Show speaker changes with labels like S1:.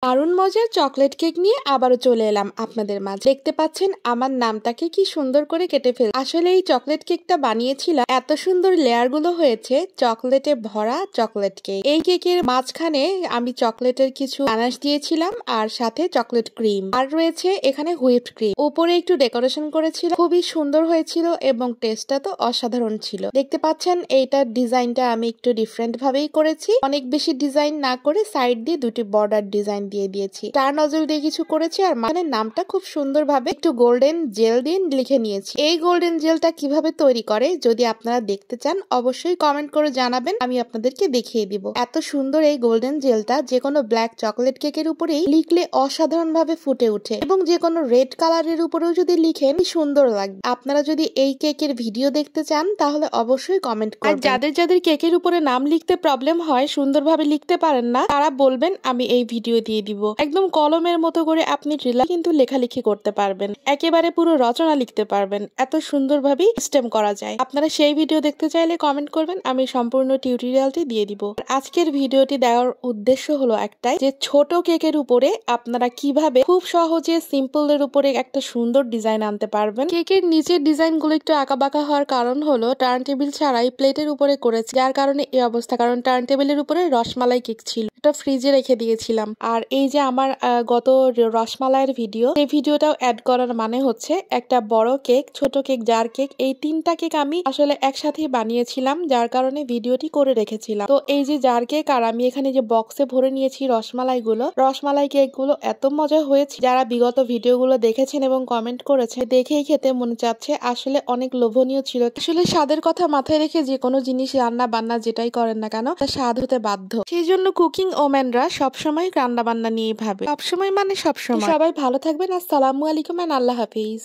S1: দারুণ মজার chocolate cake নিয়ে আবারও চলে এলাম আপনাদের মাঝে। দেখতে পাচ্ছেন আমার নামটাকে কি সুন্দর করে কেটে ফেল। আসলে এই চকলেট কেকটা বানিয়েছিলাম, এত সুন্দর লেয়ার গুলো হয়েছে, চকলেটে ভরা চকলেট কেক। এই কেকের মাঝখানে আমি চকলেটের কিছু গানাশ দিয়েছিলাম আর সাথে চকলেট ক্রিম, আর রয়েছে এখানে হুইপড ক্রিম। উপরে একটু ডেকোরেশন করেছিল, খুবই সুন্দর হয়েছিল এবং টেস্টটা তো অসাধারণ ছিল। দেখতে পাচ্ছেন এইটার ডিজাইনটা আমি একটু ডিফারেন্ট ভাবেই করেছি, অনেক বেশি ডিজাইন না করে সাইড দিয়ে দুটি বর্ডার ডিজাইন দিয়ে দিয়েছি, স্টার নজল দিয়ে কিছু করেছি, আর মানে নামটা খুব সুন্দর ভাবে একটু গোল্ডেন জেল দিয়ে লিখে নিয়েছি। এই গোল্ডেন জেলটা কিভাবে তৈরি করে যদি আপনারা দেখতে চান অবশ্যই কমেন্ট করে জানাবেন, আমি আপনাদেরকে দেখিয়ে দিব। এত সুন্দর এই গোল্ডেন জেলটা যে কোনো ব্ল্যাক চকলেট কেকের উপরেই লিখলে অসাধারণ ভাবে ফুটে ওঠে, এবং যে কোনো রেড কালারের উপরেও যদি লিখেন সুন্দর লাগবে। আপনারা যদি এই কেকের ভিডিও দেখতে চান তাহলে অবশ্যই কমেন্ট করবেন। আর যাদের যাদের কেকের উপরে নাম লিখতে প্রবলেম হয়, সুন্দরভাবে লিখতে পারেন না, তারা বলবেন, আমি এই ভিডিও দিয়ে দিব। একদম কলমের মতো করে আপনি কিন্তু লেখালেখি করতে পারবেন, একেবারে পুরো রচনা লিখতে পারবেন, এত সুন্দরভাবে সিস্টেম করা যায়। আপনারা সেই ভিডিও দেখতে চাইলে কমেন্ট করবেন, আমি সম্পূর্ণ টিউটোরিয়ালটি দিয়ে দিব। আজকের ভিডিওটি দেওয়ার উদ্দেশ্য হলো একটাই, যে ছোট কেকের উপরে আপনারা কিভাবে খুব সহজে সিম্পলের উপরে একটা সুন্দর ডিজাইন আনতে পারবেন। কেকের নিচের ডিজাইন গুলো একটু আঁকাবাঁকা হওয়ার কারণ হলো টার্ন টেবিল ছাড়াই প্লেটের উপরে করেছি, যার কারণে এই অবস্থা। কারণ টার্ন টেবিলের উপরে রসমালাই কেক ছিল, এটা ফ্রিজে রেখে দিয়েছিলাম। আর এই যে আমার গত রসমালাইয়ের ভিডিও, এই ভিডিওটাও অ্যাড করার মানে হচ্ছে একটা বড় কেক, ছোট কেক, জার কেক, এই তিনটা কেক আমি আসলে একসাথে বানিয়েছিলাম, যার কারণে ভিডিওটি করে রেখেছিলাম। তো এই যে জার কেক আর আমি এখানে যে বক্সে ভরে নিয়েছি রসমালাই কেক গুলো এত মজা হয়েছে। যারা বিগত ভিডিও গুলো দেখেছেন এবং কমেন্ট করেছে, দেখেই খেতে মনে চাচ্ছে, আসলে অনেক লোভনীয় ছিল। আসলে স্বাদের কথা মাথায় রেখে যে কোনো জিনিস রান্না বান্না যেটাই করেন না কেন স্বাদ হতে বাধ্য। সেই জন্য কুকিং ওম্যানরা সবসময় রান্না বান্না নিয়ে ভাবে, সবসময় মানে সবসময়। সবাই ভালো থাকবেন, আসসালামু আলাইকুম, আল্লাহ হাফিজ।